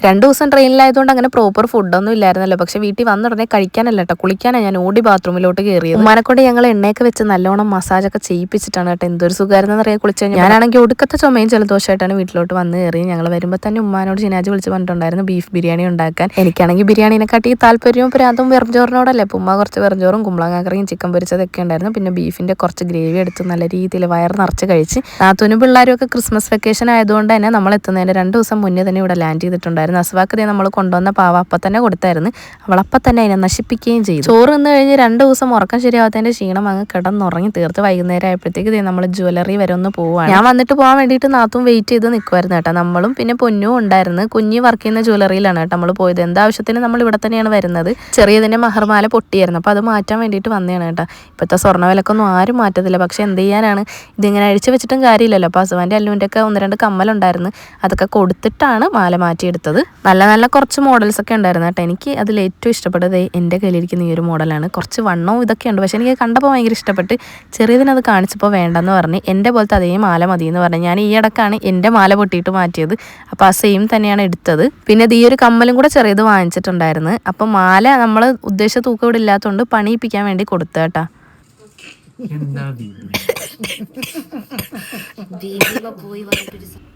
2 ദിവസം ട്രെയിനിലായതുകൊണ്ട് അങ്ങനെ പ്രോപ്പർ ഫുഡൊന്നും ഇല്ലായിരുന്നല്ലോ. പക്ഷെ വീട്ടിൽ വന്ന ഉടനെ കഴിക്കാനല്ല കേട്ടോ, കുളിക്കാനാണ് ഞാൻ ഓടി ബാത്റൂമിലോട്ട് കയറിയത്. ഉമ്മാനെക്കൊണ്ട് ഞങ്ങൾ എണ്ണയൊക്കെ വെച്ച് നല്ലോണം മസാജൊക്കെ ചെയ്യിപ്പിച്ചിട്ടാണ് കേട്ടോ. എന്തൊരു സുഖമായിരുന്നു അറിയാൻ കുളിച്ച് കഴിഞ്ഞാൽ. ഞാനാണെങ്കിൽ ഒടുക്കത്തെ ചുമയും ജലദോഷമായിട്ടാണ് വീട്ടിലോട്ട് വന്ന് കയറി. ഞങ്ങൾ വരുമ്പോൾ തന്നെ ഉമ്മാനോട് ജിനാജ് വിളിച്ച് പറഞ്ഞിട്ടുണ്ടായിരുന്നു ബീഫ് ബിരിയാണി ഉണ്ടാക്കാൻ. എനിക്കാണെങ്കിൽ ബിരിയാണിനെക്കാട്ടി താല്പര്യവും പ്രാന്തവും വെറുംചോറിനോടല്ലേ. അപ്പോൾ ഉമ്മ കുറച്ച് വെറുംചോറും കുമ്പളങ്ങാക്കറിയും ചിക്കൻ പൊരിച്ചതൊക്കെ ഉണ്ടായിരുന്നു. പിന്നെ ബീഫിന്റെ കുറച്ച് ഗ്രേവി എടുത്ത് നല്ല രീതിയിൽ വയറ് നിറച്ച് കഴിച്ച്. നാത്തൂനും പിള്ളേരും ഒക്കെ ക്രിസ്മസ് വെക്കേഷൻ ആയതുകൊണ്ട് തന്നെ നമ്മൾ എത്തുന്നതിന് 2 ദിവസം മുന്നേ തന്നെ ഇവിടെ ലാൻഡ് ചെയ്തിട്ടുണ്ടായിരുന്നു. അസ്വാക്കതയെ നമ്മൾ കൊണ്ടുവന്ന പാവ അപ്പം തന്നെ കൊടുത്തായിരുന്നു. അവളപ്പം തന്നെ അതിനെ നശിപ്പിക്കുകയും ചെയ്തു. ചോറ് നിന്ന് കഴിഞ്ഞ് 2 ദിവസം ഉറക്കം ശരിയാവാത്തതിന്റെ ക്ഷീണം അങ്ങ് കിടന്നുറങ്ങി തീർത്ത് വൈകുന്നേരം ആയപ്പോഴത്തേക്ക് നമ്മൾ ജ്വല്ലറി വരെ ഒന്ന് പോവാണ്. ഞാൻ വന്നിട്ട് പോകാൻ വേണ്ടിയിട്ട് നാത്തും വെയിറ്റ് ചെയ്ത് നിൽക്കുമായിരുന്നു കേട്ടോ. നമ്മളും പിന്നെ പൊന്നും ഉണ്ടായിരുന്നു. കുഞ്ഞി വർക്ക് ചെയ്യുന്ന ജ്വല്ലറിയിലാണ് കേട്ടോ നമ്മൾ പോയത്. എന്താവശ്യത്തിന് നമ്മൾ ഇവിടെ തന്നെയാണ് വരുന്നത്. ചെറിയതിന്റെ മഹർമാല പൊട്ടിയായിരുന്നു, അപ്പോൾ അത് മാറ്റാൻ വേണ്ടിയിട്ട് വന്നതാണ് കേട്ടോ. ഇപ്പോഴത്തെ സ്വർണ്ണ വിലക്കൊന്നും ആരും മാറ്റത്തില്ല. പക്ഷെ എന്ത് ചെയ്യാനാണ്, ഇതിങ്ങനെ അഴിച്ചു വെച്ചിട്ടും കാര്യമില്ലല്ലോ. അപ്പോൾ ഹസ്ബൻഡ് അല്ലുവിൻ്റെ ഒക്കെ 1-2 കമ്മലുണ്ടായിരുന്നു, അതൊക്കെ കൊടുത്തിട്ടാണ് മാല മാറ്റിയെടുത്തത്. നല്ല നല്ല കുറച്ച് മോഡൽസ് ഒക്കെ ഉണ്ടായിരുന്നു കേട്ടോ. എനിക്ക് അതിൽ ഏറ്റവും ഇഷ്ടപ്പെട്ടത് എൻ്റെ കയ്യിലിരിക്കുന്ന ഈ ഒരു മോഡലാണ്. കുറച്ച് വണ്ണവും ഇതൊക്കെ ഉണ്ട്, പക്ഷെ എനിക്ക് കണ്ടപ്പോൾ ഭയങ്കര ഇഷ്ടപ്പെട്ട്. ചെറിയതിനത് കാണിച്ചപ്പോൾ വേണ്ടെന്ന് പറഞ്ഞ് എൻ്റെ പോലത്തെ അതേ മാല മതി എന്ന് പറഞ്ഞു. ഞാൻ ഈ ഇടക്കാണ് എൻ്റെ മാല പൊട്ടിയിട്ട് മാറ്റിയത്, അപ്പോൾ ആ സെയിം തന്നെയാണ് എടുത്തത്. പിന്നെ ഈ ഒരു കമ്മലും കൂടെ ചെറിയത് വാങ്ങിച്ചിട്ടുണ്ടായിരുന്നു. അപ്പോൾ മാല നമ്മൾ ഉദ്ദേശിച്ച തൂക്കം ഇവിടെ ഇല്ലാത്തതുകൊണ്ട് പണിയിപ്പിക്കാൻ വേണ്ടി കൊടുത്തു കേട്ടോ.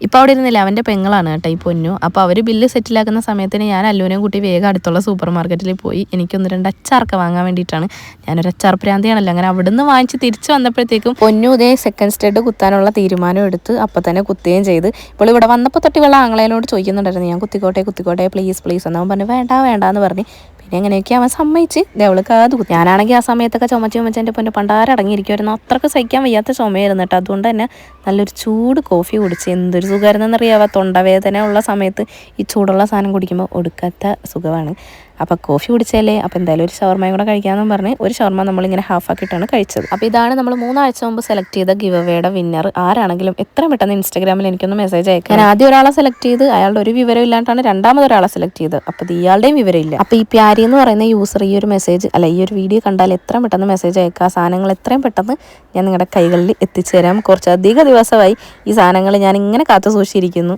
ഇപ്പൊ അവിടെ ഇരുന്നില്ല, അവന്റെ പെങ്ങളാണ് കേട്ടോ ഈ പൊന്നു. അപ്പോൾ അവര് ബില്ല് സെറ്റിലാക്കുന്ന സമയത്തിന് ഞാൻ അല്ലുവിനെയും കൂട്ടി വേഗം അടുത്തുള്ള സൂപ്പർ മാർക്കറ്റിൽ പോയി. എനിക്ക് 1-2 അച്ചാറൊക്കെ വാങ്ങാൻ വേണ്ടിയിട്ടാണ്. ഞാനൊരു അച്ചാർ പ്രാന്തിയാണല്ലോ. അങ്ങനെ അവിടുന്ന് വാങ്ങിച്ച് തിരിച്ചു വന്നപ്പോഴത്തേക്കും പൊന്നു ഇതേ സെക്കൻഡ് സ്റ്റേഡ് കുത്താനുള്ള തീരുമാനം എടുത്ത് അപ്പം തന്നെ കുത്തുകയും ചെയ്ത്. ഇപ്പോൾ ഇവിടെ വന്നപ്പോൾ തൊട്ട് വെള്ളം ആങ്ങളേനോട് ചോദിക്കുന്നുണ്ടായിരുന്നു, ഞാൻ കുത്തിക്കോട്ടെ പ്ലീസ് എന്നവൻ പറഞ്ഞു വേണ്ടാന്ന് പറഞ്ഞ്. പിന്നെ എങ്ങനെയൊക്കെ അവൻ സമ്മതിച്ച് അവൾക്ക് അത് കുത്തി. ഞാനാണെങ്കിൽ ആ സമയത്തൊക്കെ ചുമച്ച് എൻ്റെ പൊന്നെ പണ്ടാരടങ്ങിയിരിക്കുമായിരുന്നു. അത്രക്ക് സഹിക്കാൻ വയ്യാത്ത ചുമയായിരുന്നു കേട്ടോ. അതുകൊണ്ട് തന്നെ നല്ലൊരു ചൂട് കോഫി കുടിച്ച് എന്തൊരു സുഖമായിരുന്നെന്നറിയാവോ. തൊണ്ടവേദന ഉള്ള സമയത്ത് ഈ ചൂടുള്ള സാധനം കുടിക്കുമ്പോൾ ഒടുക്കത്ത സുഖമാണ്. അപ്പോൾ കോഫി കുടിച്ചാലേ, അപ്പോൾ എന്തായാലും ഒരു ഷവർമയും കൂടെ കഴിക്കാമെന്ന് പറഞ്ഞ് ഒരു ഷവർമ നമ്മളിങ്ങനെ ഹാഫാക്കിയിട്ടാണ് കഴിച്ചത്. അപ്പോൾ ഇതാണ് നമ്മൾ 3 ആഴ്ച മുമ്പ് സെലക്ട് ചെയ്ത ഗിവ് അവേയുടെ വിന്നർ. ആരാണെങ്കിലും എത്രയും പെട്ടെന്ന് ഇൻസ്റ്റാഗ്രാമിൽ എനിക്കൊന്ന് മെസ്സേജ് അയക്കാം. ഞാൻ ആദ്യം ഒരാളെ സെലക്ട് ചെയ്ത് അയാളുടെ ഒരു വിവരം ഇല്ലാണ്ടാണ് രണ്ടാമതൊരാളെ സെലക്ട് ചെയ്തത്. അപ്പോൾ ഇയാളുടെയും വിവരമില്ല. അപ്പോൾ ഈ പ്യാരി എന്ന് പറയുന്ന യൂസർ ഈ ഒരു മെസ്സേജ് ഈ ഒരു വീഡിയോ കണ്ടാൽ എത്രയും പെട്ടെന്ന് മെസ്സേജ് അയക്കുക. സാധനങ്ങൾ എത്രയും പെട്ടെന്ന് ഞാൻ നിങ്ങളുടെ കൈകളിൽ എത്തിച്ചു തരാം. കുറച്ചധികം ദിവസമായി ഈ സാധനങ്ങൾ ഞാൻ ഇങ്ങനെ കാത്തു സൂക്ഷിച്ചിരിക്കുന്നു.